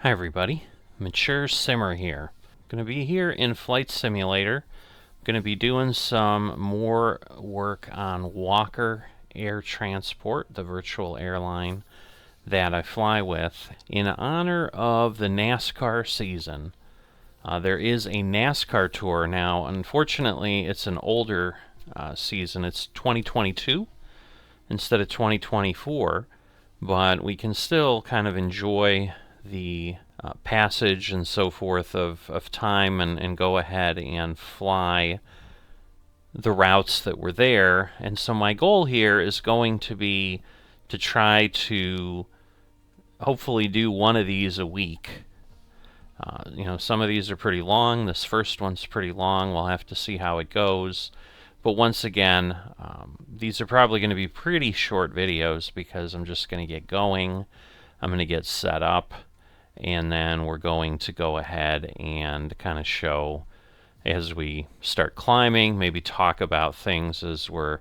Hi everybody, Mature Simmer here. Going to be here in Flight Simulator. Going to be doing some more work on Walker Air Transport, the virtual airline that I fly with. In honor of the NASCAR season, there is a NASCAR tour now. Unfortunately, it's an older season. It's 2022 instead of 2024, but we can still kind of enjoy the passage and so forth of time and go ahead and fly the routes that were there. And so my goal here is going to be to try to hopefully do one of these a week. Some of these are pretty long. This first one's pretty long. We'll have to see how it goes. But once again, these are probably going to be pretty short videos because I'm just going to get going. I'm going to get set up, and then we're going to go ahead and kind of show as we start climbing, maybe talk about things as we're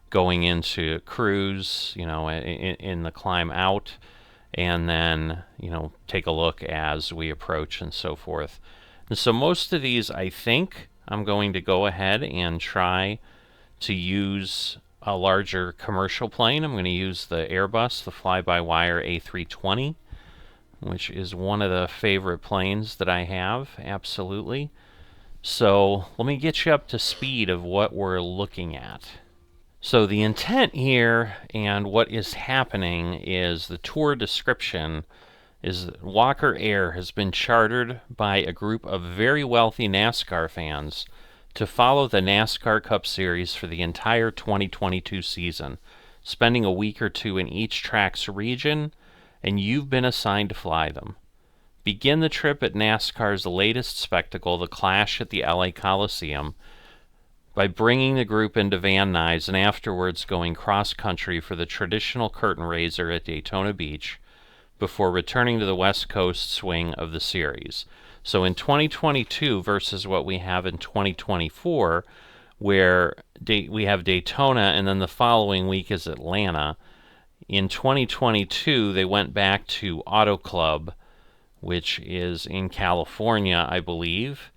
going into cruise, in the climb out, and then, take a look as we approach and so forth. And so most of these, I think, I'm going to go ahead and try to use a larger commercial plane. I'm going to use the Airbus, the fly-by-wire A320, which is one of the favorite planes that I have, absolutely. So let me get you up to speed of what we're looking at. So the intent here and what is happening is the tour description is that Walker Air has been chartered by a group of very wealthy NASCAR fans to follow the NASCAR Cup Series for the entire 2022 season, spending a week or two in each track's region, and you've been assigned to fly them. Begin the trip at NASCAR's latest spectacle, the Clash at the LA Coliseum, by bringing the group into Van Nuys and afterwards going cross-country for the traditional curtain raiser at Daytona Beach before returning to the West Coast swing of the series. So in 2022 versus what we have in 2024, where we have Daytona and then the following week is Atlanta, in 2022 they went back to Auto Club, which is in California, I believe,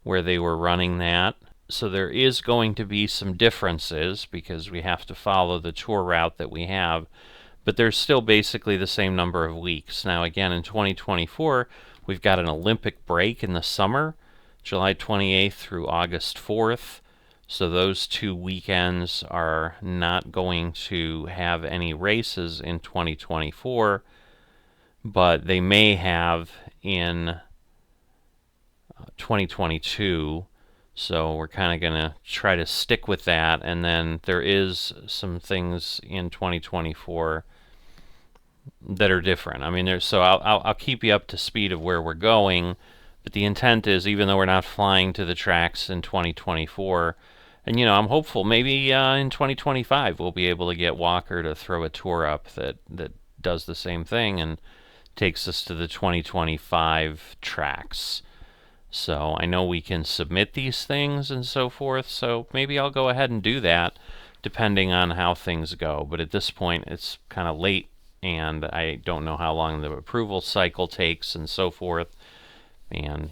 where they were running that. So there is going to be some differences because we have to follow the tour route that we have, but there's still basically the same number of weeks. Now again, in 2024, we've got an Olympic break in the summer, July 28th through August 4th. So those 2 weekends are not going to have any races in 2024, but they may have in 2022. So we're kind of going to try to stick with that, and then there is some things in 2024 that are different. I mean, so I'll keep you up to speed of where we're going, but the intent is, even though we're not flying to the tracks in 2024, and I'm hopeful maybe in 2025 we'll be able to get Walker to throw a tour up that does the same thing and takes us to the 2025 tracks. So I know we can submit these things and so forth, so maybe I'll go ahead and do that depending on how things go. But at this point it's kind of late and I don't know how long the approval cycle takes and so forth, and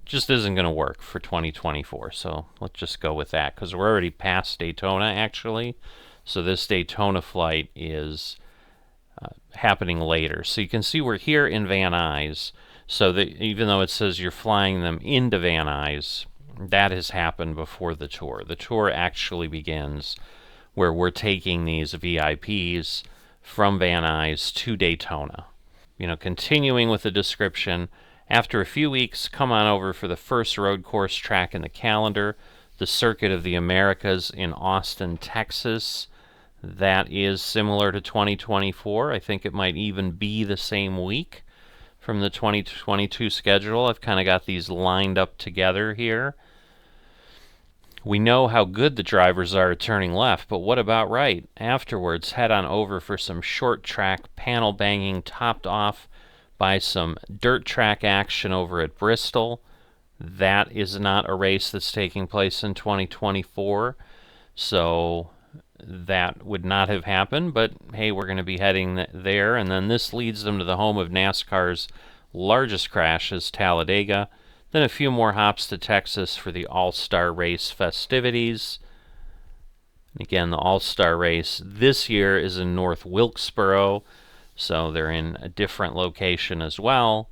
just isn't going to work for 2024. So let's just go with that because we're already past Daytona actually. So this Daytona flight is happening later. So you can see we're here in Van Nuys. So that even though it says you're flying them into Van Nuys, that has happened before the tour. The tour actually begins where we're taking these VIPs from Van Nuys to Daytona. Continuing with the description, after a few weeks, come on over for the first road course track in the calendar, the Circuit of the Americas in Austin, Texas. That is similar to 2024. I think it might even be the same week from the 2022 schedule. I've kind of got these lined up together here. We know how good the drivers are at turning left, but what about right? Afterwards, head on over for some short track panel banging topped off by some dirt track action over at Bristol. That is not a race that's taking place in 2024, so that would not have happened, but hey, we're going to be heading there, and then this leads them to the home of NASCAR's largest crash is Talladega, then a few more hops to Texas for the All-Star Race festivities. Again, the All-Star Race this year is in North Wilkesboro, so they're in a different location as well.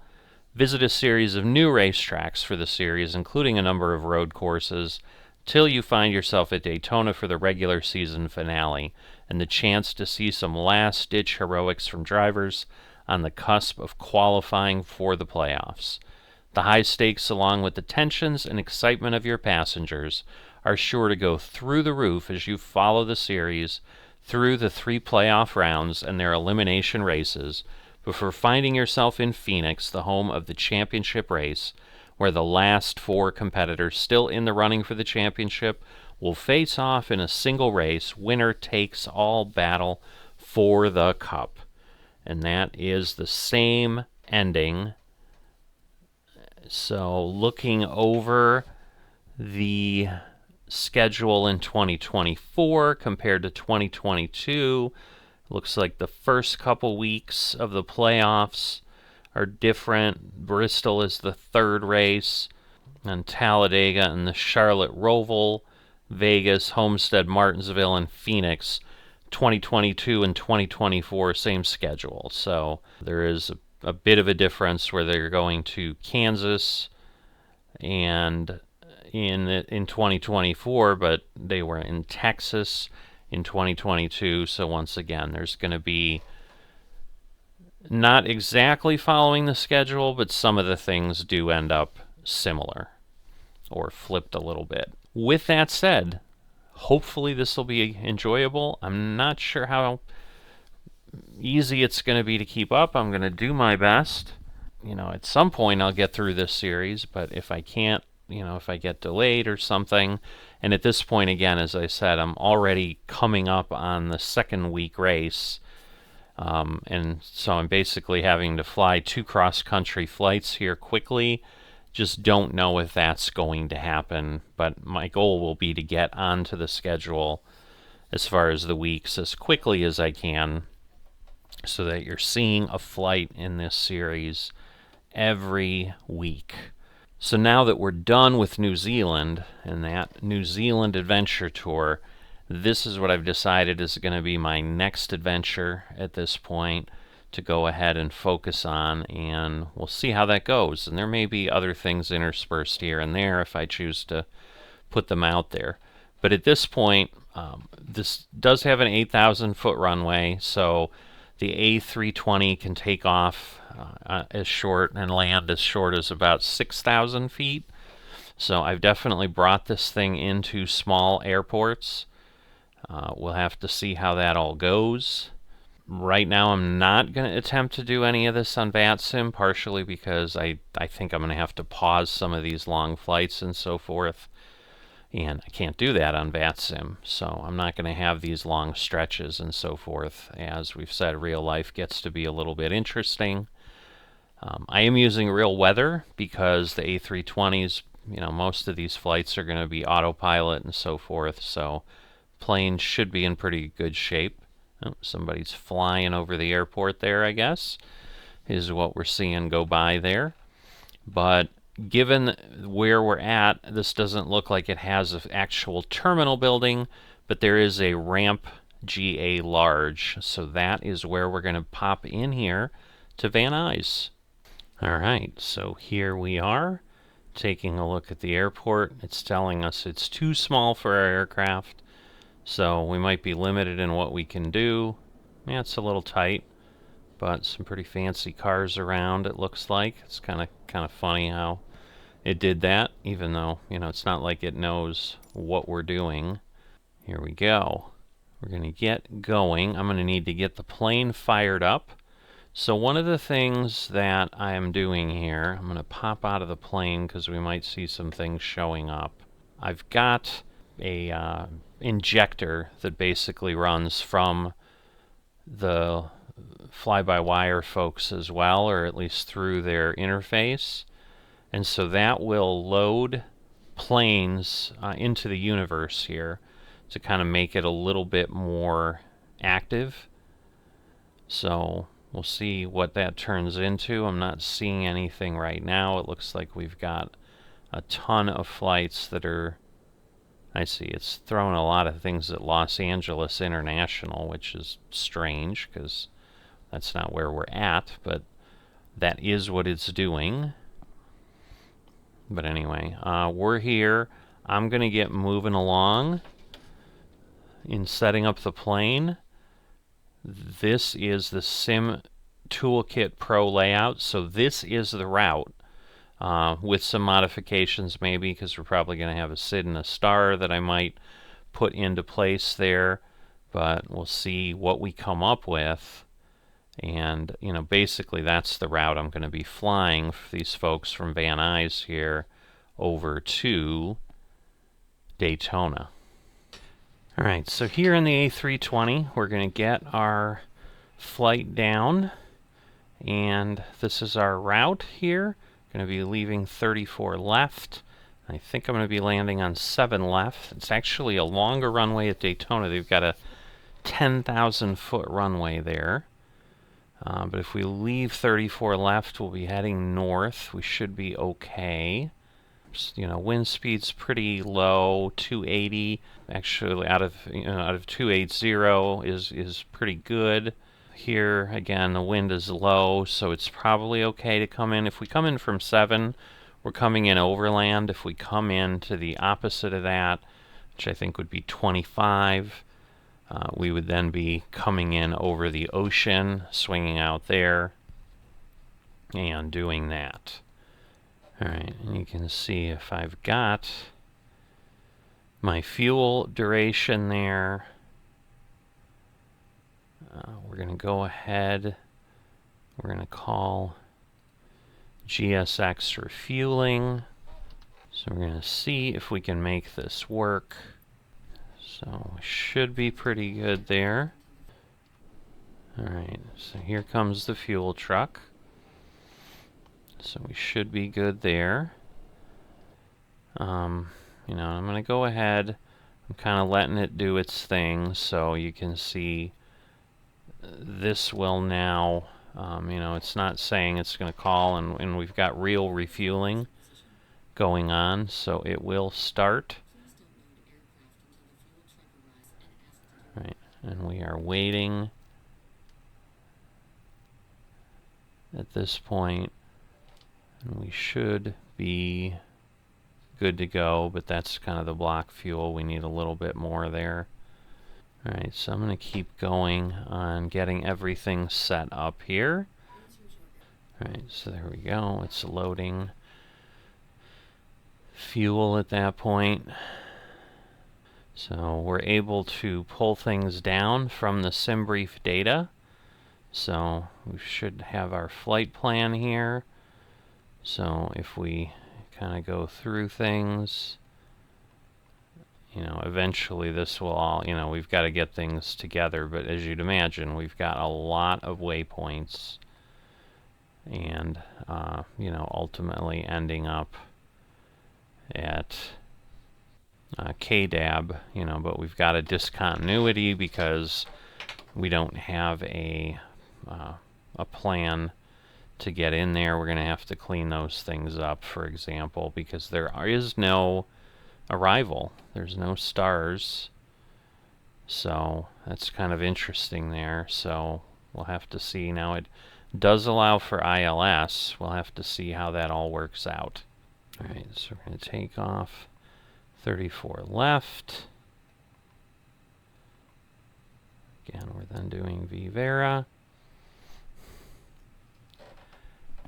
Visit a series of new racetracks for the series, including a number of road courses, till you find yourself at Daytona for the regular season finale, and the chance to see some last-ditch heroics from drivers on the cusp of qualifying for the playoffs. The high stakes, along with the tensions and excitement of your passengers, are sure to go through the roof as you follow the series through the 3 playoff rounds and their elimination races, before finding yourself in Phoenix, the home of the championship race, where the last 4 competitors still in the running for the championship will face off in a single race, winner takes all battle for the cup. And that is the same ending. So looking over the schedule in 2024 compared to 2022, looks like the first couple weeks of the playoffs are different. Bristol is the 3rd race, and Talladega and the Charlotte Roval, Vegas, Homestead, Martinsville, and Phoenix. 2022 and 2024, same schedule. So there is a bit of a difference where they're going to Kansas and in 2024, but they were in Texas in 2022. So once again, there's going to be not exactly following the schedule, but some of the things do end up similar or flipped a little bit. With that said, hopefully this will be enjoyable. I'm not sure how easy it's going to be to keep up. I'm going to do my best. At some point I'll get through this series, but if I can't, if I get delayed or something, and at this point, again, as I said, I'm already coming up on the 2nd week race, and so I'm basically having to fly 2 cross-country flights here quickly. Just don't know if that's going to happen, but my goal will be to get onto the schedule as far as the weeks as quickly as I can, so that you're seeing a flight in this series every week. So now that we're done with New Zealand and that New Zealand adventure tour, this is what I've decided is going to be my next adventure at this point to go ahead and focus on, and we'll see how that goes. And there may be other things interspersed here and there if I choose to put them out there. But at this point, this does have an 8,000 foot runway, so the A320 can take off as short and land as short as about 6,000 feet. So I've definitely brought this thing into small airports. We'll have to see how that all goes. Right now I'm not going to attempt to do any of this on VATSIM, partially because I think I'm going to have to pause some of these long flights and so forth. And I can't do that on VATSIM, so I'm not going to have these long stretches and so forth. As we've said, real life gets to be a little bit interesting. I am using real weather because the A320s, most of these flights are going to be autopilot and so forth, so planes should be in pretty good shape. Oh, somebody's flying over the airport there, I guess, is what we're seeing go by there. But given where we're at, this doesn't look like it has an actual terminal building, but there is a ramp GA large, so that is where we're going to pop in here to Van Nuys. Alright, so here we are, taking a look at the airport. It's telling us it's too small for our aircraft, so we might be limited in what we can do. Yeah, it's a little tight, but some pretty fancy cars around, it looks like. It's kind of funny how it did that, even though, it's not like it knows what we're doing. Here we go. We're going to get going. I'm going to need to get the plane fired up. So one of the things that I am doing here, I'm going to pop out of the plane because we might see some things showing up. I've got a injector that basically runs from the fly-by-wire folks as well, or at least through their interface. And so that will load planes into the universe here to kind of make it a little bit more active. So we'll see what that turns into. I'm not seeing anything right now. It looks like we've got a ton of flights that are, I see it's throwing a lot of things at Los Angeles International, which is strange because that's not where we're at, but that is what it's doing. But anyway, we're here. I'm going to get moving along in setting up the plane. This is the Sim Toolkit Pro layout, so this is the route. With some modifications maybe, because we're probably going to have a SID and a star that I might put into place there, but we'll see what we come up with. And, you know, basically that's the route I'm going to be flying for these folks from Van Nuys here over to Daytona. Alright, so here in the A320, we're going to get our flight down, and this is our route here. Going to be leaving 34 left. I think I'm going to be landing on 7 left. It's actually a longer runway at Daytona. They've got a 10,000 foot runway there. But if we leave 34 left, we'll be heading north. We should be okay. You know, wind speed's pretty low, 280. Actually, out of 280 is pretty good. Here again, the wind is low, so it's probably okay to come in. If we come in from 7, we're coming in overland. If we come in to the opposite of that, which I think would be 25, we would then be coming in over the ocean, swinging out there, and doing that. Alright, and you can see if I've got my fuel duration there. We're going to go ahead, we're going to call GSX refueling. So we're going to see if we can make this work. So we should be pretty good there. Alright, so here comes the fuel truck. So we should be good there. You know, I'm going to go ahead. I'm kind of letting it do its thing, so you can see this will now, you know, it's not saying it's going to call, and we've got real refueling going on, so it will start. Right, and we are waiting at this point, and we should be good to go, but that's kind of the block fuel. We need a little bit more there. Alright, so I'm going to keep going on getting everything set up here. Alright, so there we go. It's loading fuel at that point. So we're able to pull things down from the SimBrief data. So we should have our flight plan here. So if we kind of go through things, you know, eventually this will all, you know, we've got to get things together, but as you'd imagine, we've got a lot of waypoints, and, you know, ultimately ending up at Kvny-Kdab, you know, but we've got a discontinuity because we don't have a plan to get in there. We're going to have to clean those things up, for example, because there is no arrival. There's no stars. So that's kind of interesting there. So we'll have to see. Now it does allow for ILS. We'll have to see how that all works out. Alright, so we're going to take off 34 left. Again, we're then doing V-Vera.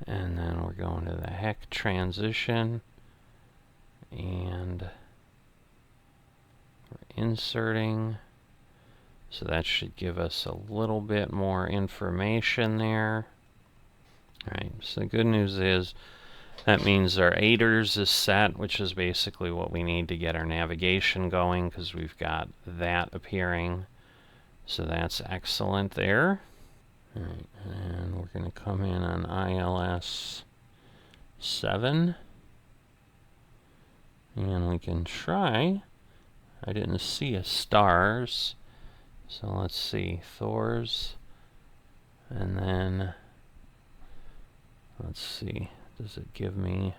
And then we're going to the heck transition. And we're inserting. So that should give us a little bit more information there. Alright, so the good news is that means our aiders is set, which is basically what we need to get our navigation going, because we've got that appearing. So that's excellent there. Alright, and we're going to come in on ILS 7. And we can try. I didn't see a stars. So let's see. Thor's. And then, let's see, does it give me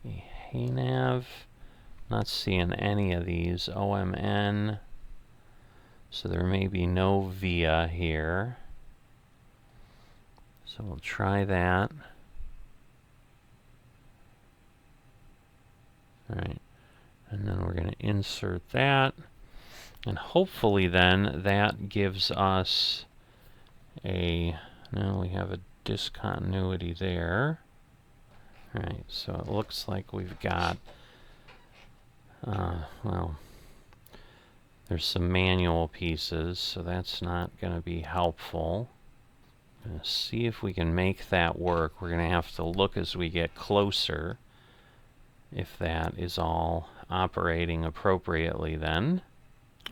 a Kvny-Kdab? Not seeing any of these. OMN. So there may be no VIA here. So we'll try that. Alright. And then we're going to insert that. And hopefully then that gives us a... No, we have a discontinuity there. Alright, so it looks like we've got... well, there's some manual pieces, so that's not going to be helpful. I'm going to see if we can make that work. We're going to have to look as we get closer if that is all operating appropriately then.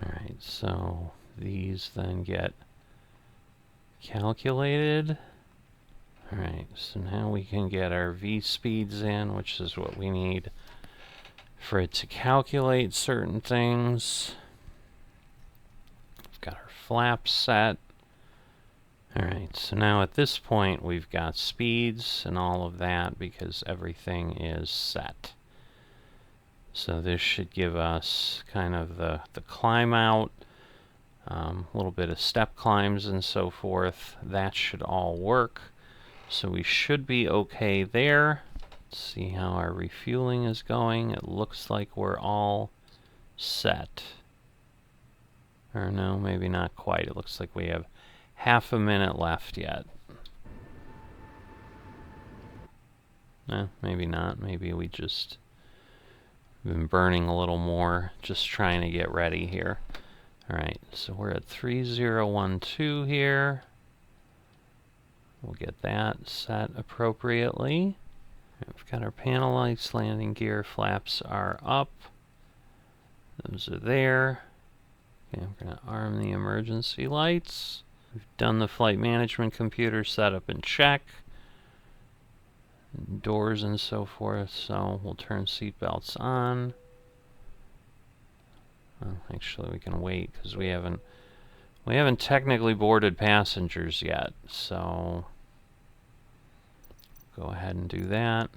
Alright, so these then get calculated. Alright, so now we can get our V speeds in, which is what we need for it to calculate certain things. We've got our flaps set. Alright, so now at this point we've got speeds and all of that because everything is set. So this should give us kind of the climb out, a little bit of step climbs and so forth. That should all work. So we should be okay there. Let's see how our refueling is going. It looks like we're all set. Or no, maybe not quite. It looks like we have half a minute left yet. No, maybe not. Maybe we just been burning a little more, just trying to get ready here. Alright, so we're at 3012 here. We'll get that set appropriately. We've got our panel lights, landing gear, flaps are up. Those are there. Okay, I'm going to arm the emergency lights. We've done the flight management computer setup and check. Doors and so forth, so we'll turn seat belts on. Well, actually we can wait because we haven't technically boarded passengers yet, so go ahead and do that.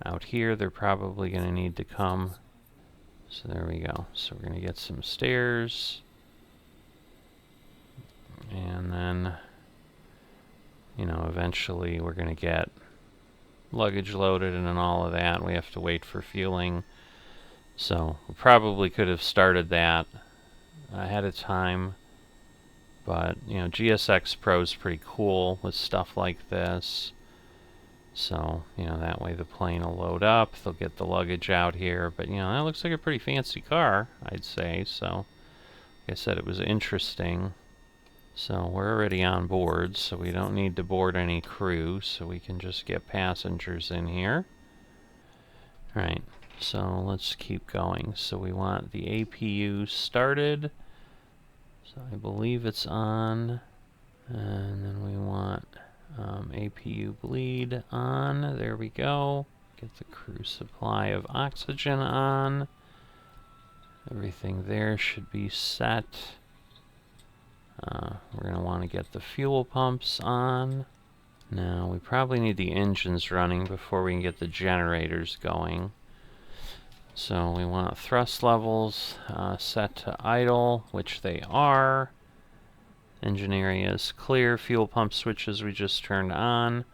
Out here they're probably going to need to come, so there we go. So we're going to get some stairs, and then, you know, eventually we're going to get luggage loaded and all of that. We have to wait for fueling. So we probably could have started that ahead of time. But, you know, GSX Pro is pretty cool with stuff like this. So, you know, that way the plane will load up. They'll get the luggage out here. But, you know, that looks like a pretty fancy car, I'd say. So, like I said, it was interesting. So we're already on board, so we don't need to board any crew, so we can just get passengers in here. Alright, so let's keep going. So we want the APU started. So I believe it's on. And then we want APU bleed on. There we go. Get the crew supply of oxygen on. Everything there should be set. We're going to want to get the fuel pumps on. Now, we probably need the engines running before we can get the generators going. So we want thrust levels set to idle, which they are. Engine area is clear. Fuel pump switches we just turned on.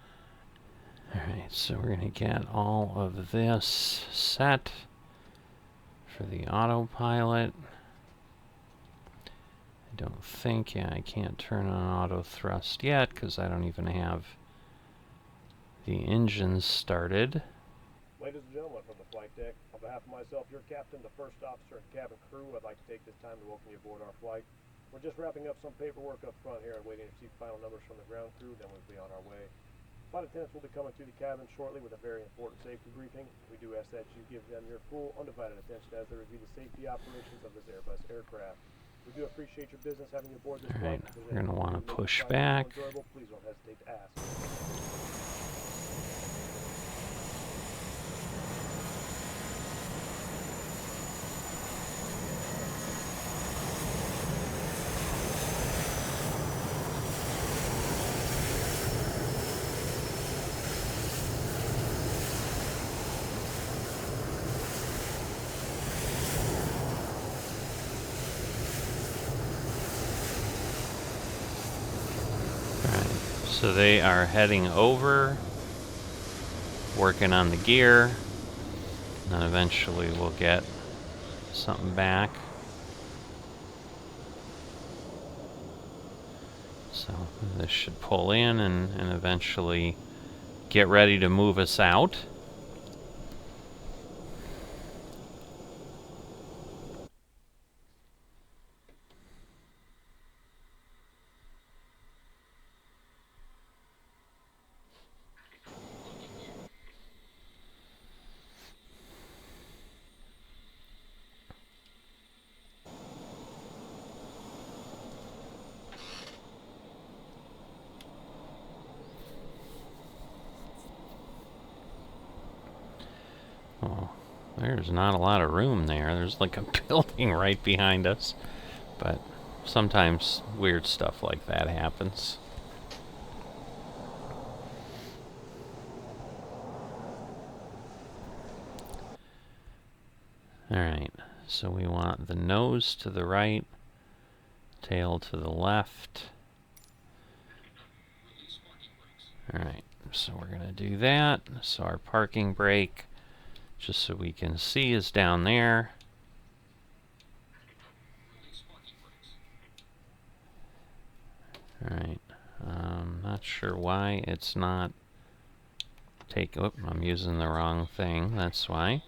Alright, so we're going to get all of this set for the autopilot. I don't think, yeah, I can't turn on auto thrust yet because I don't even have the engines started. Ladies and gentlemen from the flight deck, on behalf of myself, your captain, the first officer, and cabin crew, I'd like to take this time to welcome you aboard our flight. We're just wrapping up some paperwork up front here and waiting to receive final numbers from the ground crew, then we'll be on our way. Flight attendants will be coming through the cabin shortly with a very important safety briefing. We do ask that you give them your full, undivided attention as they review the safety operations of this Airbus aircraft. We do appreciate your business having you aboard this flight. We're going to want to push back. Please don't hesitate to ask. So they are heading over, working on the gear, and then eventually we'll get something back. So this should pull in and eventually get ready to move us out. Oh, there's not a lot of room there. There's like a building right behind us. But sometimes weird stuff like that happens. Alright, so we want the nose to the right, tail to the left. Alright, so we're going to do that. So our parking brake, just so we can see, is down there. Alright, not sure why it's not Oop, I'm using the wrong thing, that's why.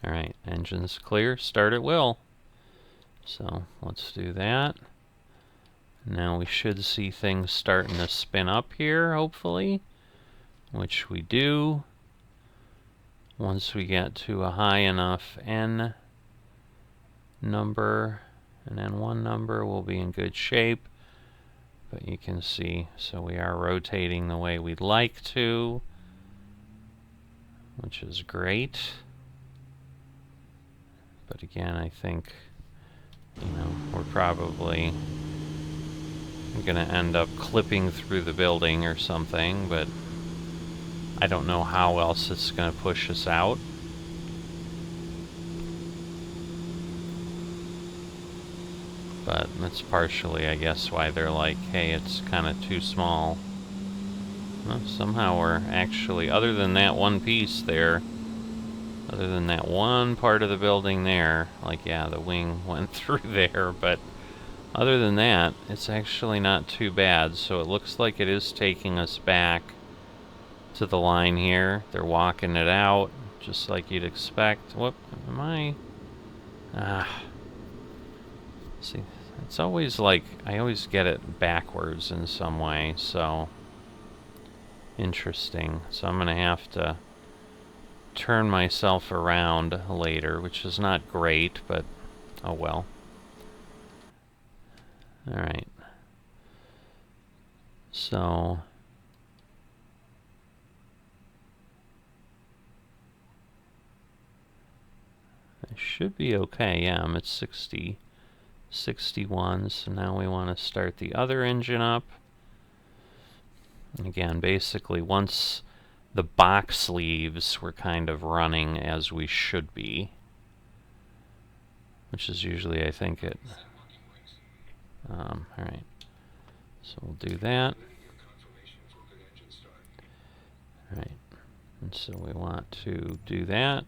Alright, engine's clear, start at will. So let's do that. Now we should see things starting to spin up here, hopefully, which we do. Once we get to a high enough N number, an N1 number, we'll be in good shape. But you can see, so we are rotating the way we'd like to, which is great. But again, I think, we're probably gonna end up clipping through the building or something, but I don't know how else it's gonna push us out. But that's partially, I guess, why they're like, hey, it's kind of too small. Well, somehow we're actually, other than that one piece there, other than that one part of the building there, like, yeah, the wing went through there, but other than that, it's actually not too bad. So it looks like it is taking us back to the line here. They're walking it out, just like you'd expect. Whoop, am I? See, it's always like, I always get it backwards in some way, so interesting. So I'm gonna have to turn myself around later, which is not great, but oh well. Alright. So I should be okay. Yeah, I'm at 61, so now we want to start the other engine up. And again, basically, once the box sleeves were kind of running as we should be, which is usually, I think, it. Alright, so we'll do that. Alright, and so we want to do that,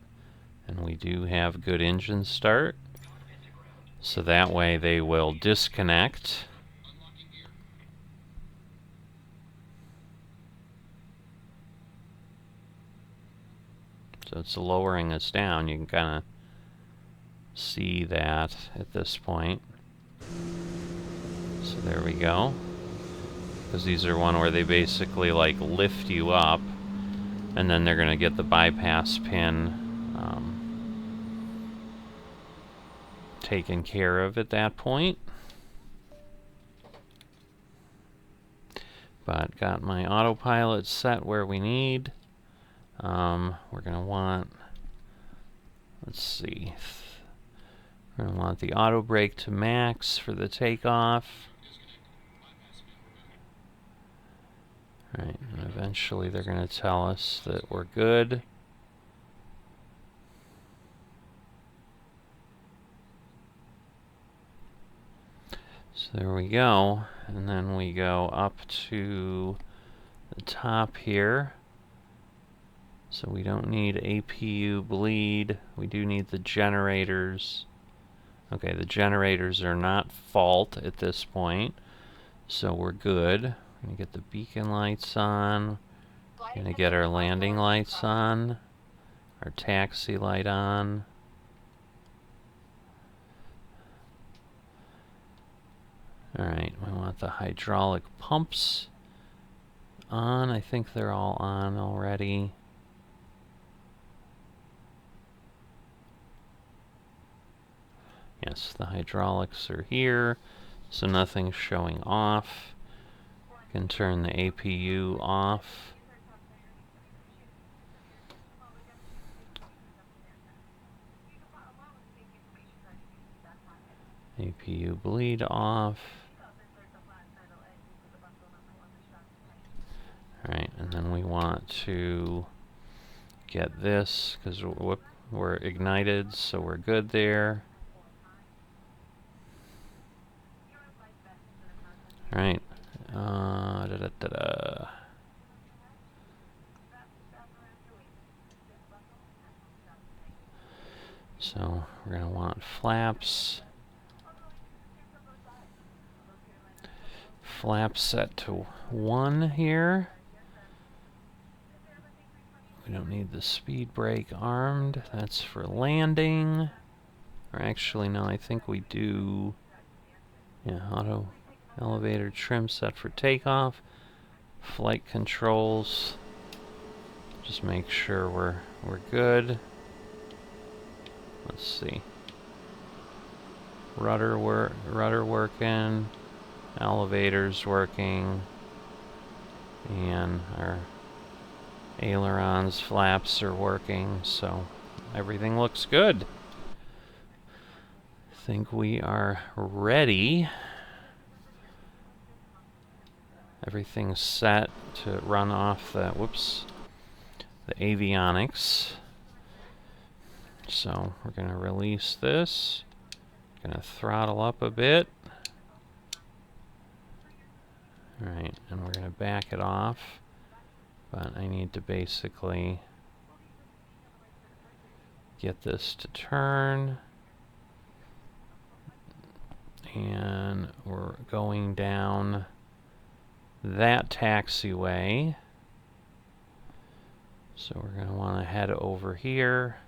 and we do have good engine start, so that way they will disconnect. So it's lowering us down. You can kind of see that at this point. So there we go. Because these are one where they basically like lift you up, and then they're going to get the bypass pin taken care of at that point. But got my autopilot set where we need. We're going to want, let's see, we're going to want the auto brake to max for the takeoff. Right, and eventually they're going to tell us that we're good. So there we go, and then we go up to the top here. So we don't need APU bleed. We do need the generators. Okay, the generators are not fault at this point, so we're good. We're gonna get the beacon lights on. We're gonna get our landing lights on. Our taxi light on. Alright, we want the hydraulic pumps on. I think they're all on already. Yes, the hydraulics are here, so nothing's showing off. Can turn the APU off. APU bleed off. Alright, and then we want to get this, because we're ignited, so we're good there. Alright. So we're going to want flaps. Flaps set to 1 here. We don't need the speed brake armed. That's for landing. Or actually, no, I think we do. Yeah, auto elevator trim set for takeoff. Flight controls. Just make sure we're good. Let's see. Rudder working. Elevators working. And our ailerons, flaps are working, so everything looks good. I think we are ready. Everything's set to run off the, the avionics. So we're going to release this. Going to throttle up a bit. Alright, and we're going to back it off. But I need to basically get this to turn. And we're going down that taxiway. So we're going to want to head over here.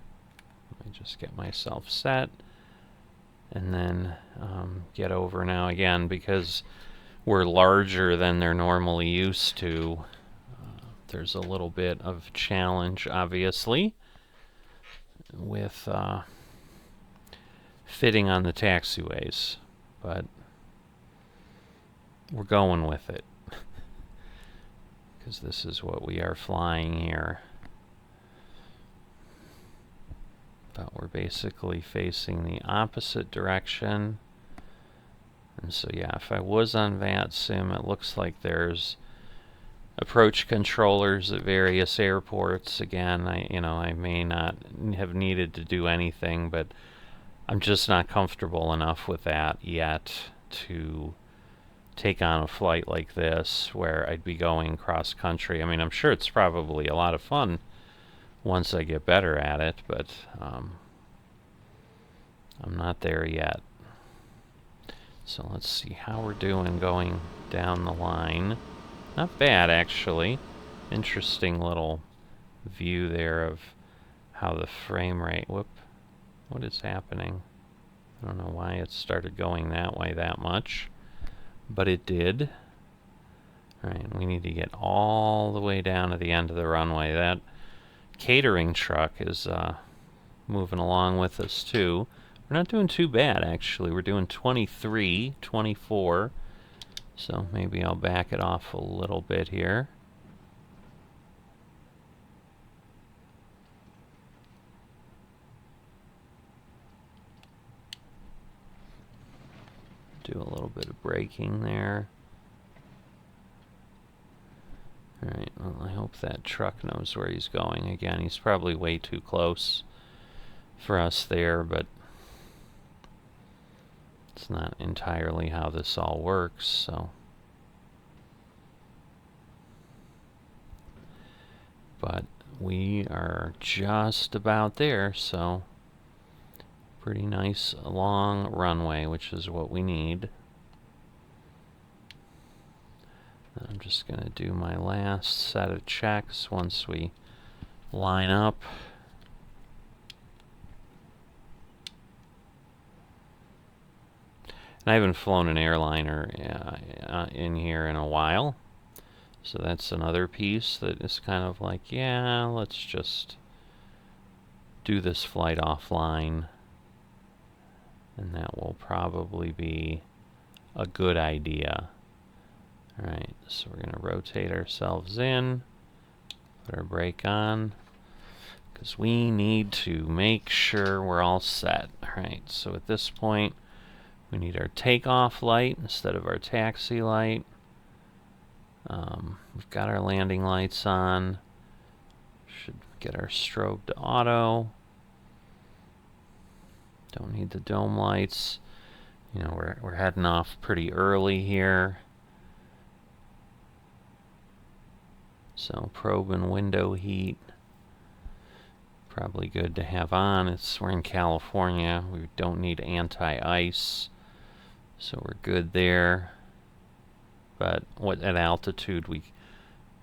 Let me just get myself set. And then get over now again, because we're larger than they're normally used to. There's a little bit of challenge, obviously, with fitting on the taxiways, but we're going with it, because this is what we are flying here. But we're basically facing the opposite direction. And so yeah, if I was on VAT Sim, it looks like there's approach controllers at various airports. Again, I may not have needed to do anything, but I'm just not comfortable enough with that yet to take on a flight like this where I'd be going cross country. I mean, I'm sure it's probably a lot of fun once I get better at it, but I'm not there yet. So let's see how we're doing going down the line. Not bad, actually. Interesting little view there of how the frame rate... Whoop. What is happening? I don't know why it started going that way that much, but it did. Alright, we need to get all the way down to the end of the runway. That catering truck is moving along with us, too. We're not doing too bad, actually. We're doing 23, 24. So maybe I'll back it off a little bit here. Do a little bit of braking there. Alright, well, I hope that truck knows where he's going. Again, he's probably way too close for us there, but It's not entirely how this all works, so. But we are just about there, so pretty nice long runway, which is what we need. I'm just going to do my last set of checks once we line up. And I haven't flown an airliner in here in a while. So that's another piece that is kind of like, yeah, let's just do this flight offline. And that will probably be a good idea. Alright, so we're going to rotate ourselves in, put our brake on, because we need to make sure we're all set. Alright, so at this point, we need our takeoff light instead of our taxi light. We've got our landing lights on. Should get our strobe to auto. Don't need the dome lights. You know, we're heading off pretty early here. So probe and window heat, probably good to have on. We're in California. We don't need anti-ice, so we're good there. But at altitude, we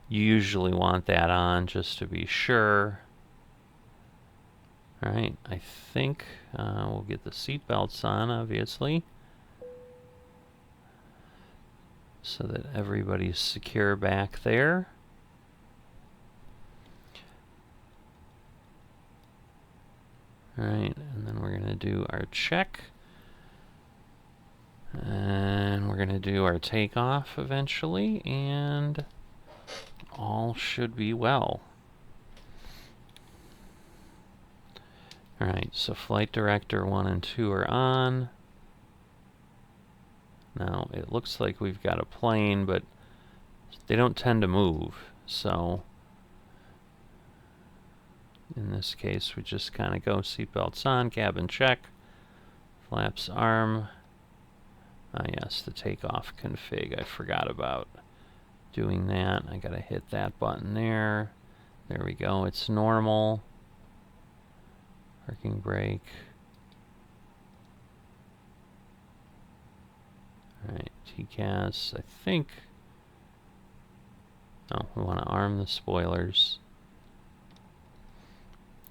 usually want that on just to be sure. All right, I think we'll get the seat belts on, obviously, so that everybody's secure back there. Alright, and then we're going to do our check. And we're going to do our takeoff eventually, and all should be well. Alright, so flight director 1 and 2 are on. Now, it looks like we've got a plane, but they don't tend to move, so in this case, we just kind of go seatbelts on, cabin check, flaps arm. Ah, yes, the takeoff config. I forgot about doing that. I gotta hit that button there. There we go. It's normal. Parking brake. Alright, TCAS. I think. Oh, we want to arm the spoilers.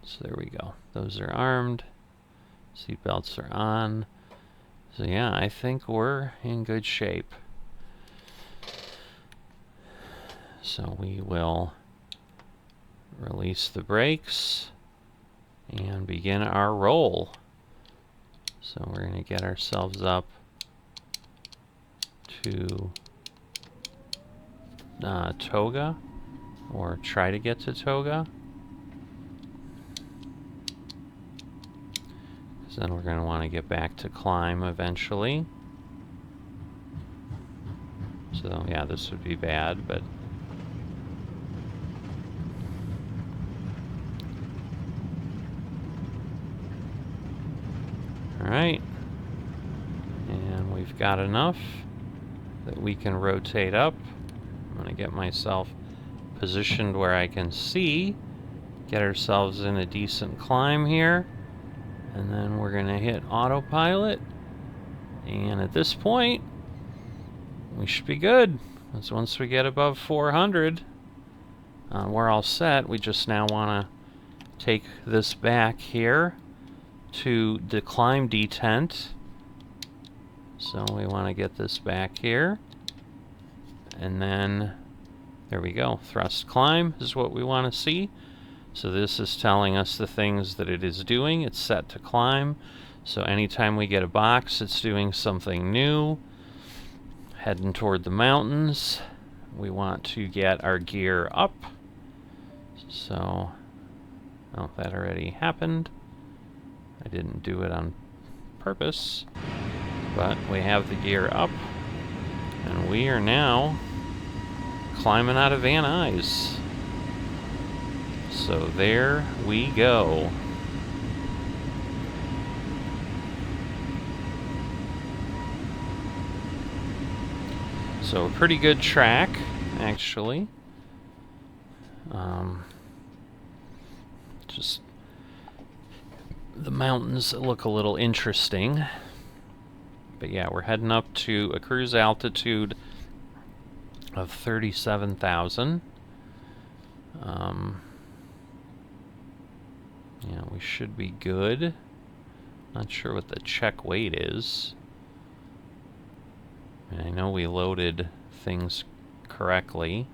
So there we go. Those are armed. Seatbelts are on. So yeah, I think we're in good shape. So we will release the brakes and begin our roll. So we're going to get ourselves up to Toga, or try to get to Toga. Then we're going to want to get back to climb eventually. So yeah, this would be bad, but alright. And we've got enough that we can rotate up. I'm going to get myself positioned where I can see, get ourselves in a decent climb here. And then we're going to hit autopilot. And at this point, we should be good. Because once we get above 400, we're all set. We just now want to take this back here to the climb detent. So we want to get this back here. And then, there we go. Thrust climb is what we want to see. So this is telling us the things that it is doing. It's set to climb. So anytime we get a box, it's doing something new. Heading toward the mountains. We want to get our gear up. So, oh, that already happened. I didn't do it on purpose. But we have the gear up. And we are now climbing out of Van Nuys. So there we go. So a pretty good track, actually. Just the mountains look a little interesting. But yeah, we're heading up to a cruise altitude of 37,000. Yeah, we should be good. Not sure what the check weight is. I know we loaded things correctly.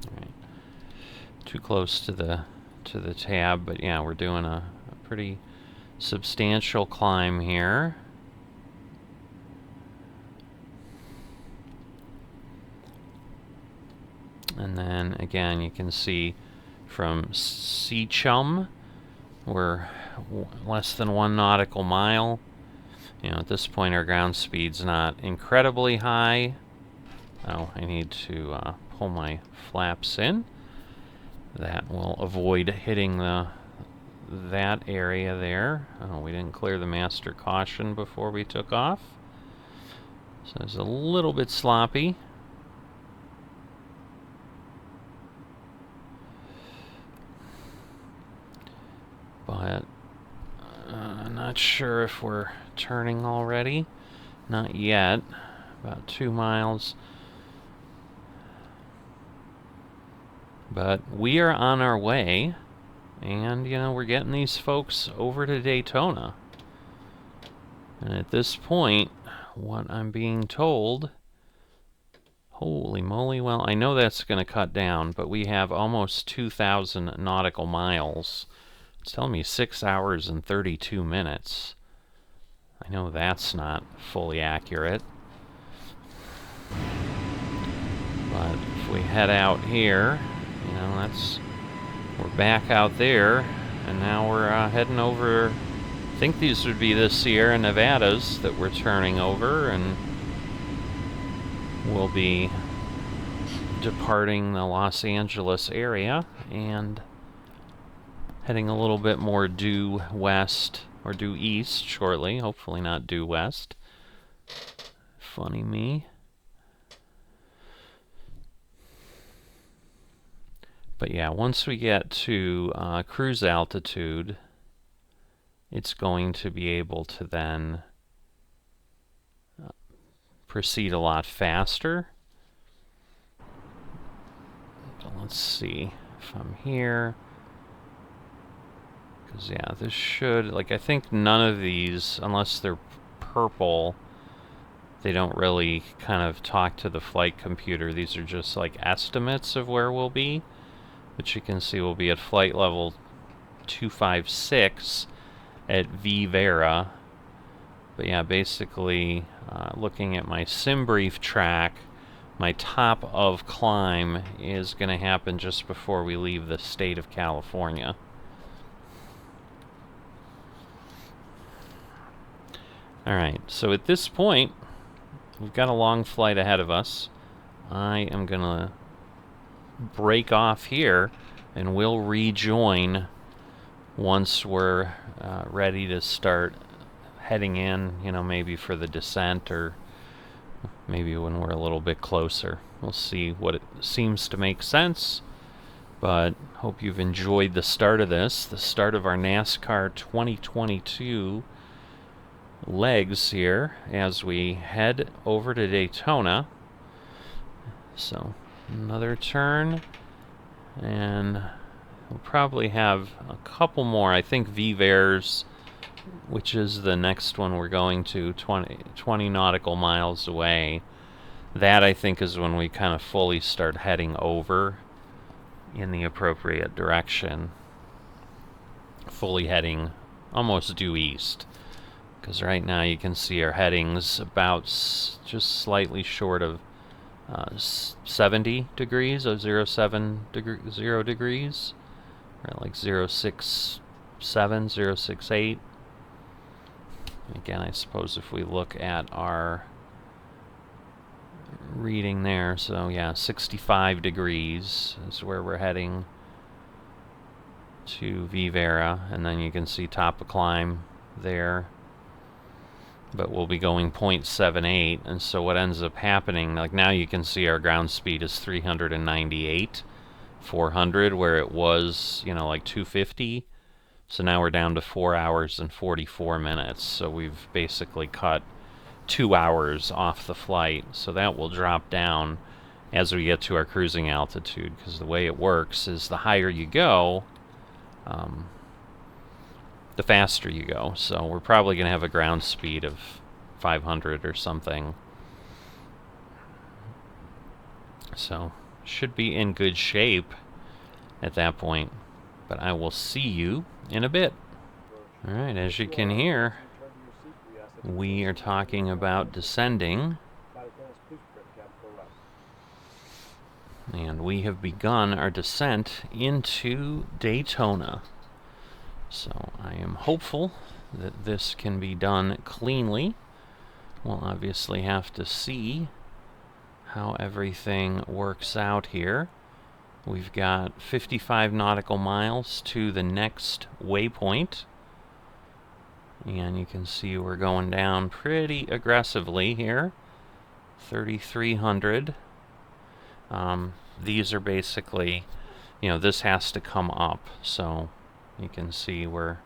All right. Too close to the tab, but yeah, we're doing a pretty substantial climb here. And then again, you can see from Seachum, we're less than 1 nautical mile. You know, at this point our ground speed's not incredibly high. Oh, I need to pull my flaps in. That will avoid hitting that area there. Oh, we didn't clear the master caution before we took off. So it's a little bit sloppy. But not sure if we're turning already. Not yet. About 2 miles. But we are on our way. And, you know, we're getting these folks over to Daytona. And at this point, what I'm being told... Holy moly, well, I know that's going to cut down, but we have almost 2,000 nautical miles. It's telling me 6 hours and 32 minutes. I know that's not fully accurate. But if we head out here, you know, we're back out there, and now we're heading over. I think these would be the Sierra Nevadas that we're turning over, and we'll be departing the Los Angeles area and heading a little bit more due west, or due east shortly, hopefully not due west. Funny me. But yeah, once we get to cruise altitude, it's going to be able to then proceed a lot faster. So let's see if I'm here. Because yeah, this should, like, I think none of these, unless they're purple, they don't really kind of talk to the flight computer. These are just like estimates of where we'll be. Which you can see will be at flight level 256 at V Vera. But yeah, basically, looking at my SimBrief track, my top of climb is going to happen just before we leave the state of California. Alright, so at this point, we've got a long flight ahead of us. I am going to break off here, and we'll rejoin once we're ready to start heading in, you know, maybe for the descent, or maybe when we're a little bit closer. We'll see what it seems to make sense, but hope you've enjoyed the start of this, the start of our NASCAR 2022 legs here as we head over to Daytona. So another turn, and we'll probably have a couple more. I think Vivers, which is the next one we're going to, 20 nautical miles away. That, I think, is when we kind of fully start heading over in the appropriate direction. Fully heading almost due east. Because right now you can see our heading's about just slightly short of 70 degrees, or 0 degrees, right, like 067, 068. Again, I suppose if we look at our reading there, so yeah, 65 degrees is where we're heading to V Vera, and then you can see top of climb there. but we'll be going 0.78, and so what ends up happening, like now you can see our ground speed is 398, 400, where it was, you know, like 250. So now we're down to 4 hours and 44 minutes. So we've basically cut 2 hours off the flight. So that will drop down as we get to our cruising altitude, because the way it works is the higher you go, the faster you go. So we're probably going to have a ground speed of 500 or something. So should be in good shape at that point. But I will see you in a bit. Alright, as you can hear, we are talking about descending. And we have begun our descent into Daytona. So I am hopeful that this can be done cleanly. We'll obviously have to see how everything works out here. We've got 55 nautical miles to the next waypoint. And you can see we're going down pretty aggressively here. 3,300. These are basically, you know, this has to come up. So you can see we're,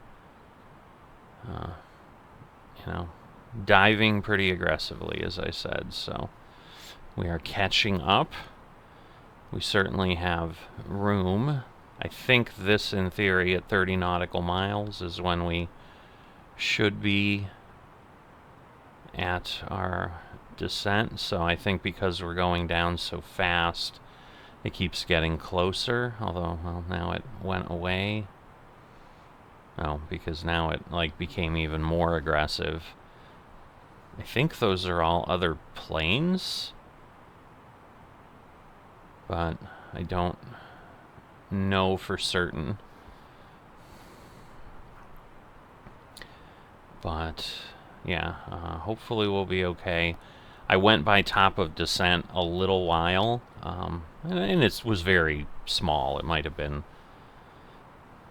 you know, diving pretty aggressively, as I said. So we are catching up. We certainly have room. I think this, in theory, at 30 nautical miles is when we should be at our descent. So I think because we're going down so fast, it keeps getting closer. Although, well, now it went away. Oh, because now it, like, became even more aggressive. I think those are all other planes, but I don't know for certain. But yeah, hopefully we'll be okay. I went by top of descent a little while, and it was very small. It might have been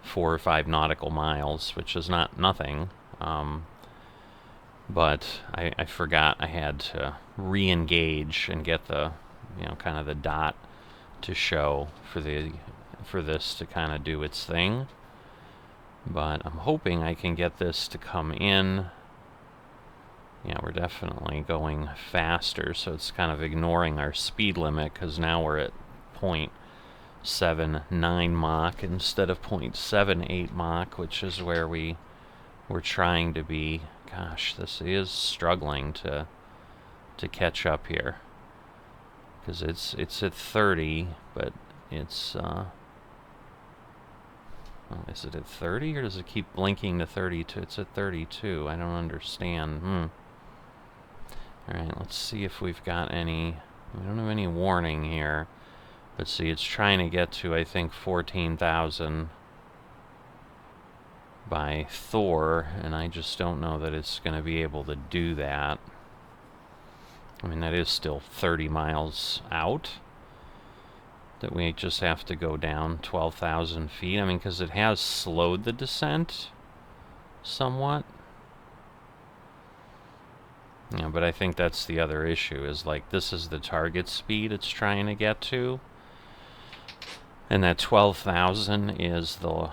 4 or 5 nautical miles, which is not nothing. But I forgot I had to re-engage and get the, you know, kind of the dot to show for this to kind of do its thing. But I'm hoping I can get this to come in. Yeah, we're definitely going faster, so it's kind of ignoring our speed limit, because now we're at 0.79 Mach instead of 0.78 Mach, which is where we're trying to be. Gosh, this is struggling to catch up here, because it's at 30, but it's is it at 30, or does it keep blinking to 32? It's at 32. I don't understand. Alright, let's see if we've got any. We don't have any warning here. But see, it's trying to get to, I think, 14,000 by Thor, and I just don't know that it's going to be able to do that. I mean, that is still 30 miles out. That we just have to go down 12,000 feet. I mean, because it has slowed the descent somewhat. Yeah, but I think that's the other issue, is like this is the target speed it's trying to get to. And that 12,000 is the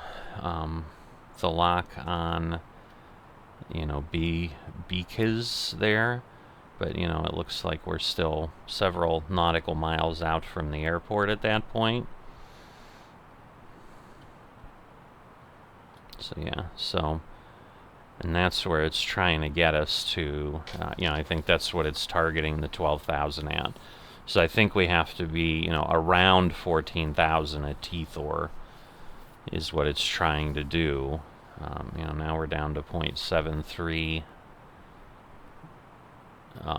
lock on, you know, Kvny-Kdab there. But, you know, it looks like we're still several nautical miles out from the airport at that point. So, yeah, and that's where it's trying to get us to, you know, I think that's what it's targeting the 12,000 at. So I think we have to be, you know, around 14,000 at T-Thor is what it's trying to do. You know, now we're down to 0.73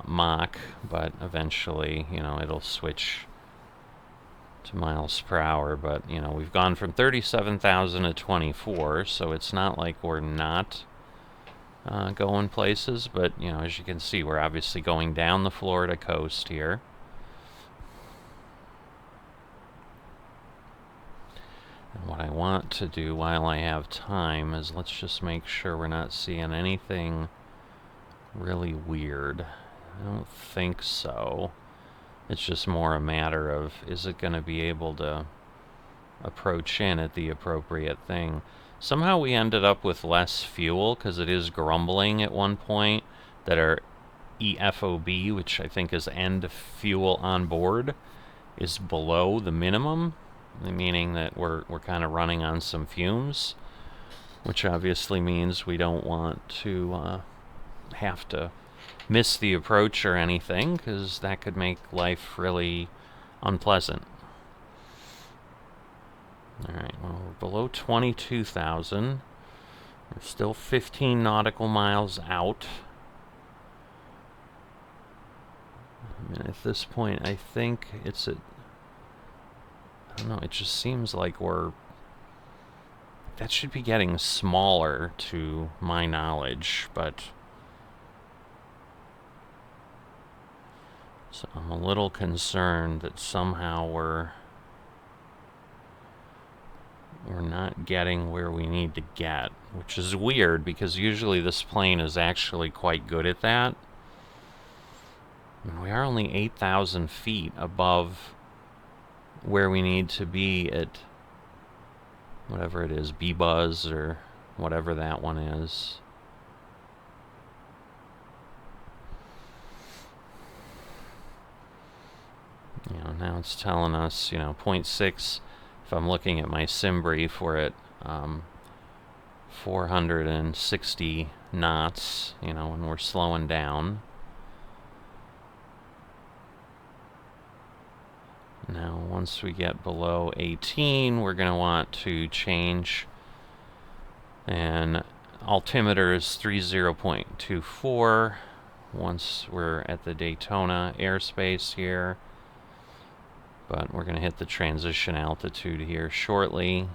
Mach, but eventually, you know, it'll switch to miles per hour. But, you know, we've gone from 37,000 to 24, so it's not like we're not going places. But, you know, as you can see, we're obviously going down the Florida coast here. And what I want to do while I have time is let's just make sure we're not seeing anything really weird. I don't think so. It's just more a matter of, is it going to be able to approach in at the appropriate thing? Somehow we ended up with less fuel, because it is grumbling at one point that our EFOB, which I think is end fuel on board, is below the minimum, meaning that we're kind of running on some fumes, which obviously means we don't want to have to miss the approach or anything, because that could make life really unpleasant. Alright, well, we're below 22,000. We're still 15 nautical miles out. I mean, at this point, I think it's at... I don't know, it just seems like that should be getting smaller to my knowledge, but... So I'm a little concerned that somehow we're not getting where we need to get, which is weird because usually this plane is actually quite good at that. I mean, we are only 8,000 feet above where we need to be at whatever it is, B-Buzz or whatever that one is. You know, now it's telling us, 0.6. If I'm looking at my sim brief, we're at 460 knots, when we're slowing down. Now, once we get below 18, we're going to want to change. And altimeter is 30.24 once we're at the Daytona airspace here. But we're going to hit the transition altitude here shortly.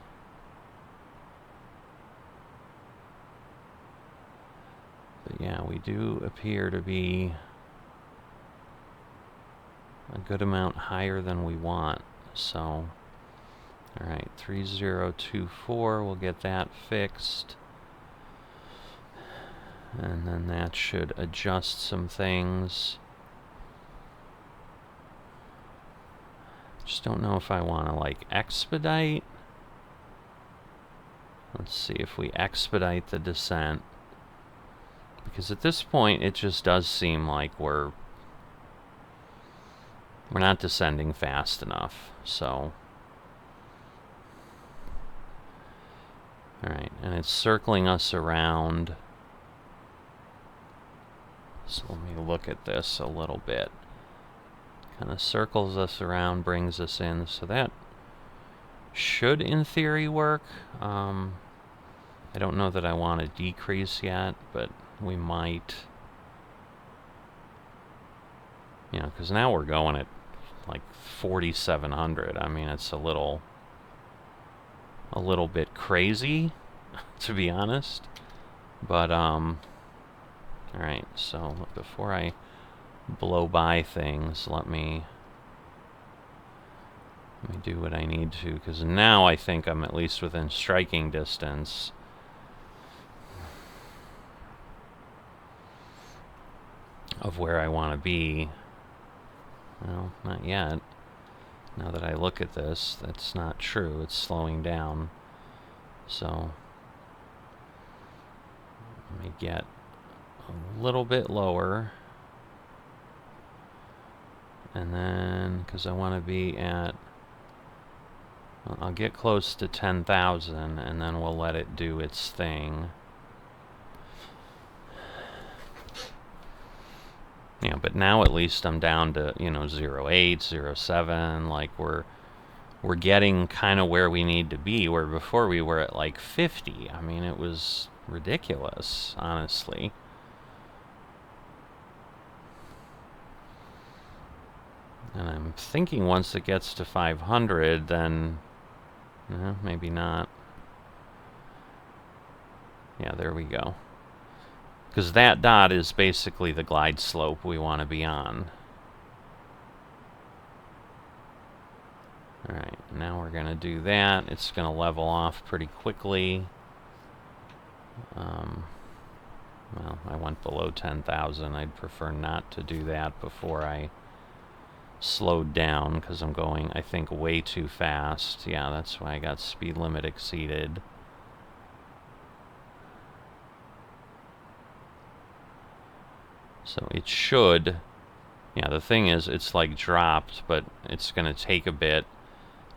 But yeah, we do appear to be a good amount higher than we want. So, alright, 3024, we'll get that fixed. And then that should adjust some things. Just don't know if I want to, expedite. Let's see if we expedite the descent. Because at this point, it just does seem like we're not descending fast enough, so... Alright, and it's circling us around. So let me look at this a little bit. Kind of circles us around, brings us in, so that should, in theory, work. I don't know that I want to decrease yet, but we might. Because now we're going at 4,700. I mean, it's a little bit crazy, to be honest. But alright, so before I blow by things, let me do what I need to, because now I think I'm at least within striking distance of where I want to be. Well, not yet. Now that I look at this, that's not true. It's slowing down. So let me get a little bit lower. And then, because I want to be at... Well, I'll get close to 10,000, and then we'll let it do its thing. Yeah, but now at least I'm down to, 0.8, 0.7, we're getting kind of where we need to be, where before we were at 50. I mean, it was ridiculous, honestly. And I'm thinking once it gets to 500, then... maybe not. Yeah, there we go. Because that dot is basically the glide slope we want to be on. Alright, now we're going to do that. It's going to level off pretty quickly. Well, I went below 10,000. I'd prefer not to do that before I slowed down, because I'm going, I think, way too fast. Yeah, that's why I got speed limit exceeded. So it should, yeah, the thing is, it's like dropped, but it's going to take a bit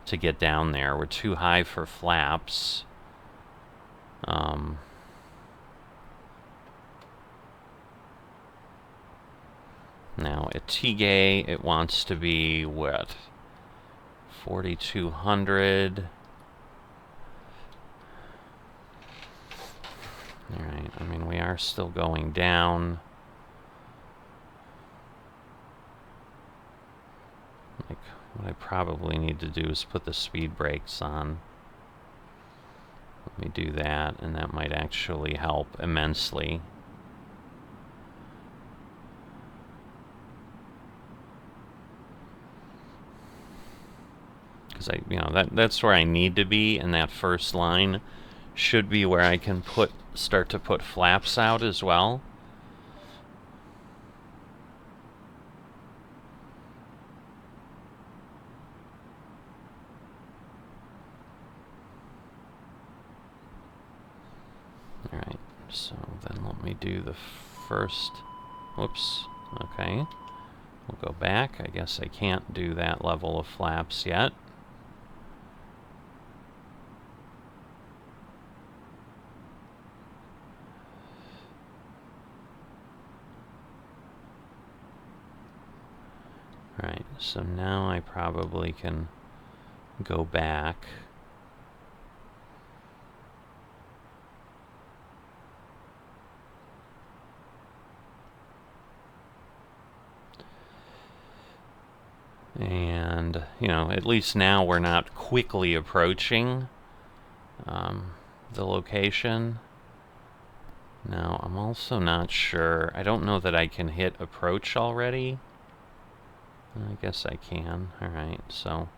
to get down there. We're too high for flaps. Now at T-Gay, it wants to be what? 4,200. Alright, I mean, we are still going down. Like, what I probably need to do is put the speed brakes on. Let me do that, and that might actually help immensely. Because that's where I need to be, and that first line should be where I can start to put flaps out as well. Alright, so then let me do the first. Whoops. Okay. We'll go back. I guess I can't do that level of flaps yet. Alright, so now I probably can go back. And, at least now we're not quickly approaching the location. Now, I'm also not sure. I don't know that I can hit approach already. I guess I can. Alright, so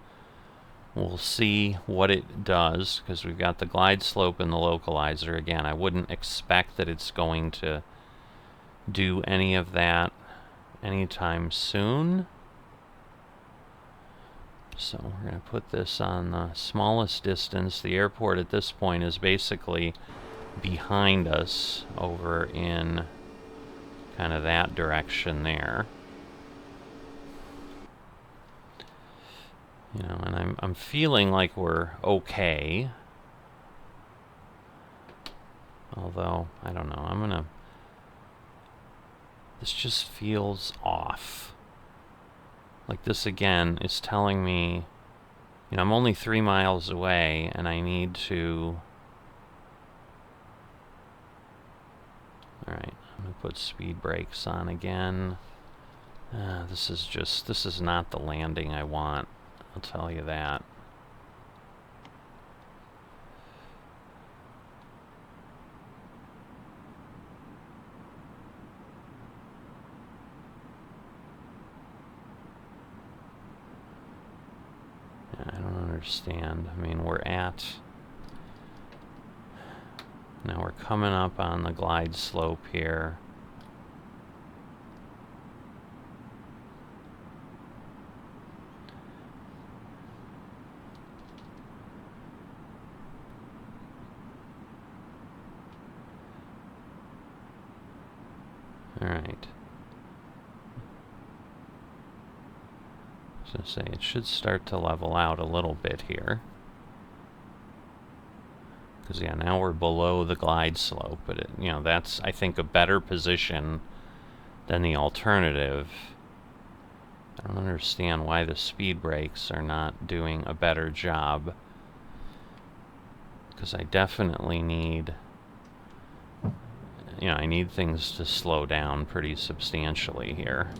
we'll see what it does, because we've got the glide slope and the localizer. Again, I wouldn't expect that it's going to do any of that anytime soon. So we're going to put this on the smallest distance. The airport at this point is basically behind us over in kind of that direction there. And I'm feeling like we're okay. Although, I don't know, this just feels off. Like, this again is telling me, I'm only 3 miles away, and I need to... Alright, I'm going to put speed brakes on again. This is not the landing I want, I'll tell you that. I don't understand. I mean, now we're coming up on the glide slope here. Alright. I was going to say, it should start to level out a little bit here. Because, yeah, now we're below the glide slope, but, that's, I think, a better position than the alternative. I don't understand why the speed brakes are not doing a better job. Because I definitely need... I need things to slow down pretty substantially here.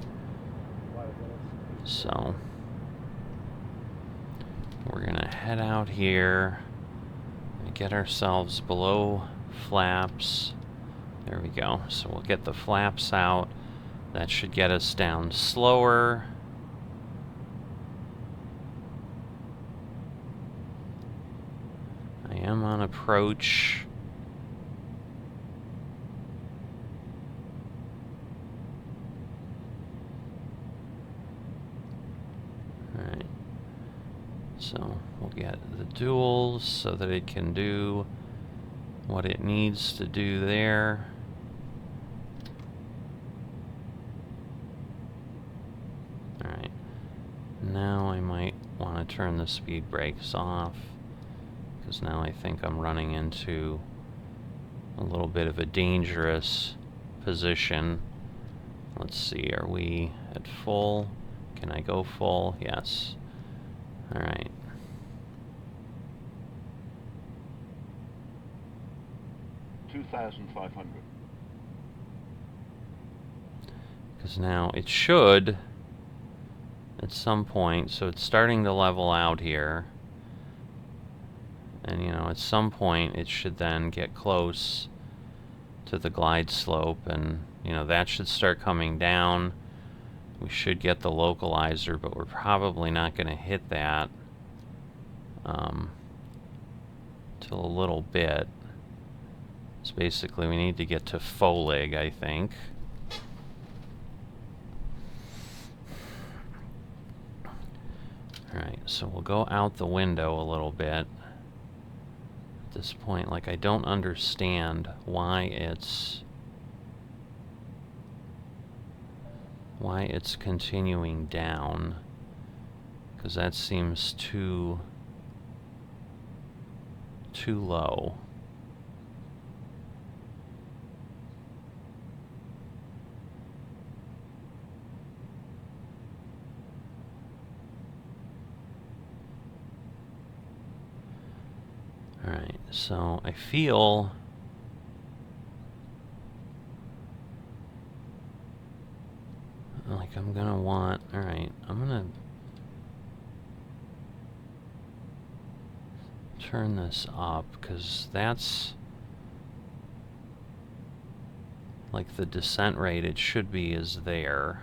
So... we're gonna head out here and get ourselves below flaps. There we go. So we'll get the flaps out. That should get us down slower. I am on approach. So we'll get the duals so that it can do what it needs to do there. Alright. Now I might want to turn the speed brakes off, because now I think I'm running into a little bit of a dangerous position. Let's see, are we at full? Can I go full? Yes. Alright. $2,500. Because now it should, at some point, so it's starting to level out here. And, you know, at some point it should then get close to the glide slope, and, you know, that should start coming down. We should get the localizer, but we're probably not going to hit that till a little bit. So basically we need to get to Folig, I think. Alright, so we'll go out the window a little bit. At this point, like, I don't understand why it's continuing down, because that seems too low. Alright, so I feel like I'm gonna want, alright, I'm gonna turn this up, because that's like the descent rate it should be is there.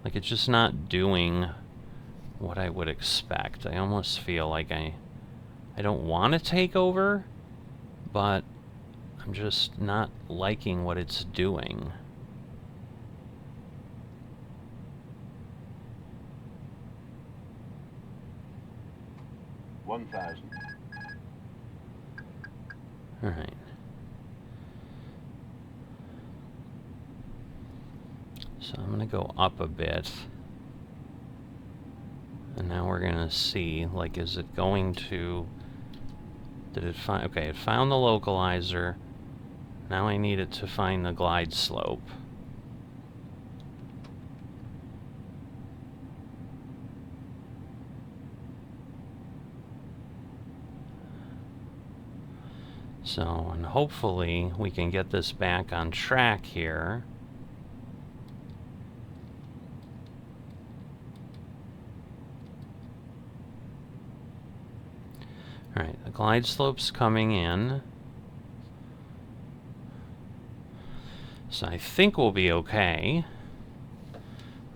Like, it's just not doing what I would expect. I almost feel like I don't want to take over, but I'm just not liking what it's doing. $1,000. Alright. So I'm going to go up a bit. And now we're going to see, like, is it going to... Did it find... Okay, it found the localizer. Now I need it to find the glide slope. So, and hopefully we can get this back on track here. Alright, the glide slope's coming in. So I think we'll be okay.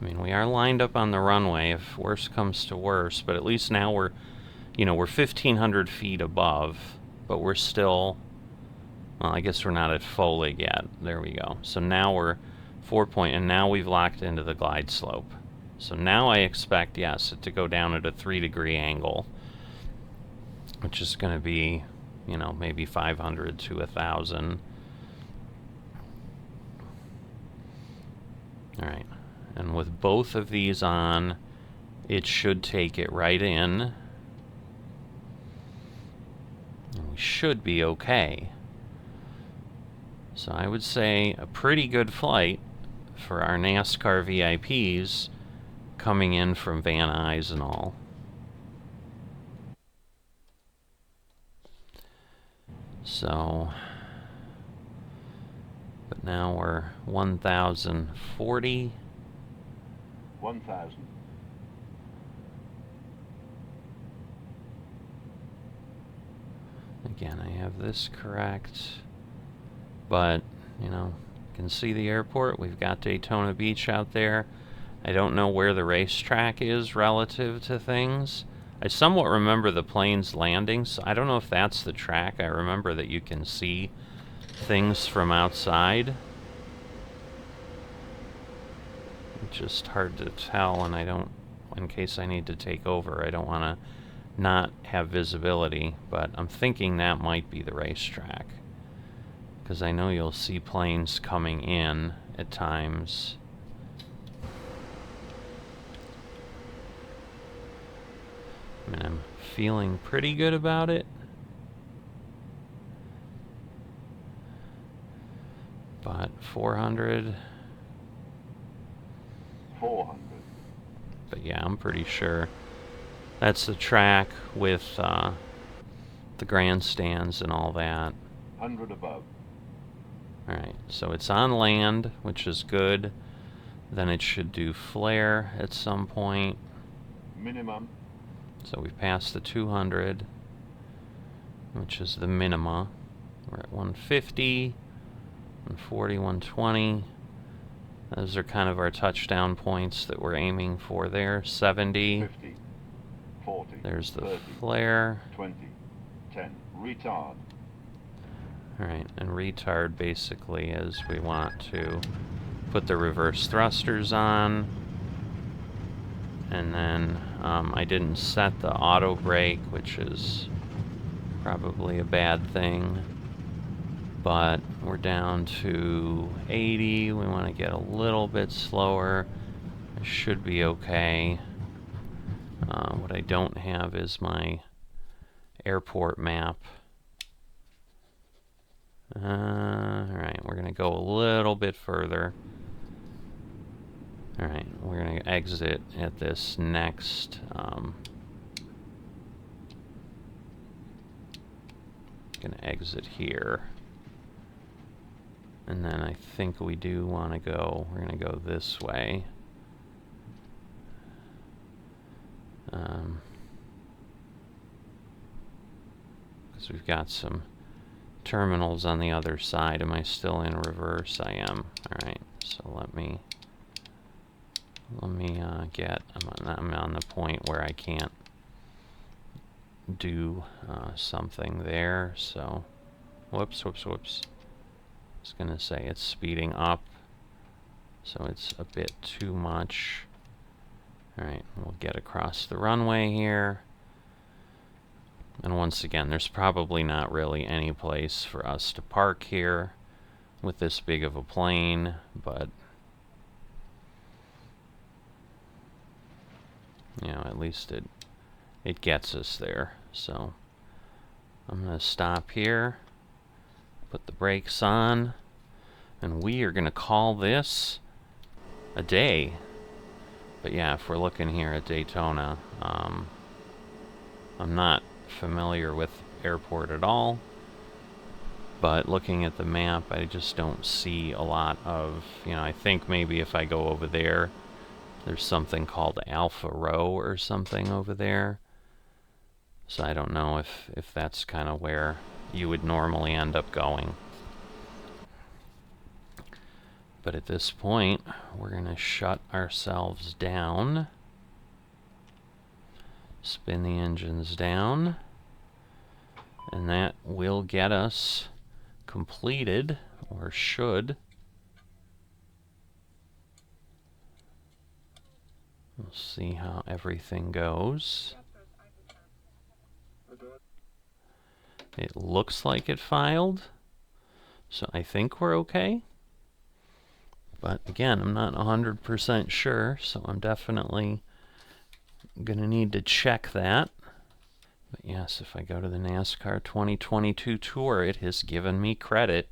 I mean, we are lined up on the runway if worse comes to worse, but at least now we're, you know, we're 1,500 feet above, but we're still, well, I guess we're not at Folig yet. There we go. So now we're 4 point, and now we've locked into the glide slope. So now I expect, yes, it to go down at a 3-degree angle, which is going to be, you know, maybe 500 to 1,000. Alright, and with both of these on, it should take it right in. And we should be okay. So I would say a pretty good flight for our NASCAR VIPs coming in from Van Nuys and all. So, but now we're 1,040. 1,000. Again, I have this correct, but, you know, you can see the airport. We've got Daytona Beach out there. I don't know where the racetrack is relative to things. I somewhat remember the planes landing, so I don't know if that's the track. I remember that you can see things from outside. just hard to tell, and I don't, in case I need to take over, I don't want to not have visibility, but I'm thinking that might be the racetrack, because I know you'll see planes coming in at times. I mean, I'm feeling pretty good about it. But 400. 400. But yeah, I'm pretty sure that's the track with the grandstands and all that. 100 above. Alright, so it's on land, which is good. Then it should do flare at some point. Minimum. So we passed the 200, which is the minima. We're at 150, 140, 120. Those are kind of our touchdown points that we're aiming for there. 70. 50. 40. There's the 30, flare. 20. 10. Retard. Alright, and retard basically is we want to put the reverse thrusters on. And then I didn't set the auto brake, which is probably a bad thing. But we're down to 80. We want to get a little bit slower. It should be okay. What I don't have is my airport map. Alright, we're going to go a little bit further. Alright, we're going to exit at this next going to exit here. And then I think we do want to go, we're going to go this way. Because we've got some terminals on the other side. Am I still in reverse? I am. Alright, so let me get, I'm on the point where I can't do something there, so whoops. I was gonna say it's speeding up, so it's a bit too much. Alright, we'll get across the runway here. And once again, there's probably not really any place for us to park here with this big of a plane, but you know, at least it gets us there. So I'm gonna stop here, put the brakes on, and we are gonna call this a day. But yeah, if we're looking here at Daytona, I'm not familiar with airport at all, but looking at the map, I just don't see a lot of, you know, I think maybe if I go over there, there's something called Alpha Row or something over there. So I don't know if that's kind of where you would normally end up going. But at this point, we're going to shut ourselves down. Spin the engines down. And that will get us completed, or should. We'll see how everything goes. It looks like it filed, so I think we're okay. But again, I'm not 100% sure, so I'm definitely gonna need to check that. But yes, if I go to the NASCAR 2022 Tour, it has given me credit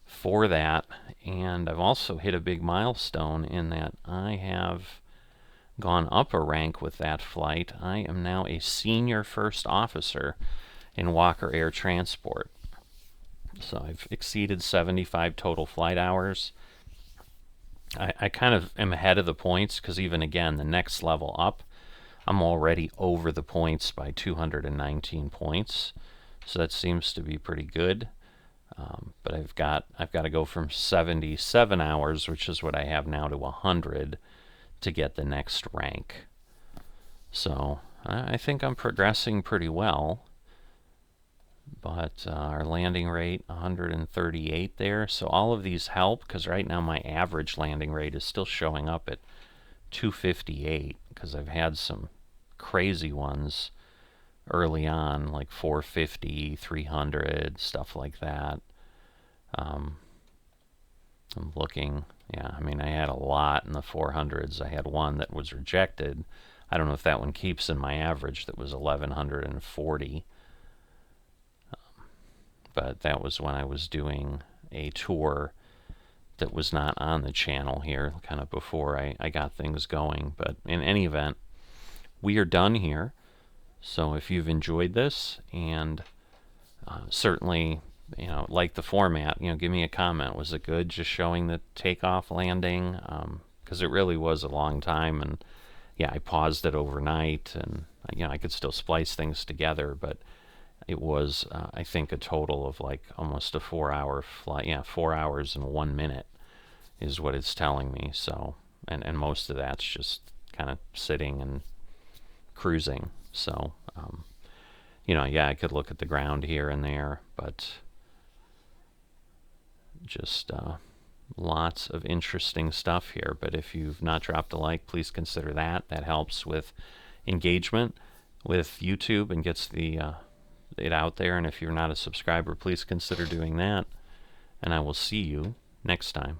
for that. And I've also hit a big milestone in that I have gone up a rank with that flight. I am now a senior first officer in Walker Air Transport. So I've exceeded 75 total flight hours. I kind of am ahead of the points because even again, the next level up, I'm already over the points by 219 points. So that seems to be pretty good. But I've got to go from 77 hours, which is what I have now, to 100 to get the next rank. So I think I'm progressing pretty well. But our landing rate 138 there. So all of these help, because right now my average landing rate is still showing up at 258, because I've had some crazy ones early on, like 450, 300, stuff like that. I'm looking. Yeah, I mean, I had a lot in the 400s. I had one that was rejected. I don't know if that one keeps in my average. That was 1140. But that was when I was doing a tour that was not on the channel here, kind of before I got things going. But in any event, we are done here. So if you've enjoyed this, and certainly, like the format, give me a comment. Was it good just showing the takeoff landing? Because it really was a long time, and yeah, I paused it overnight, and I could still splice things together, but it was, I think, a total of like almost a 4-hour flight. Yeah, 4 hours and 1 minute is what it's telling me. So, and most of that's just kind of sitting and cruising. So, yeah, I could look at the ground here and there, but just lots of interesting stuff here. But if you've not dropped a like, please consider that. That helps with engagement with YouTube and gets it out there. And if you're not a subscriber, please consider doing that. And I will see you next time.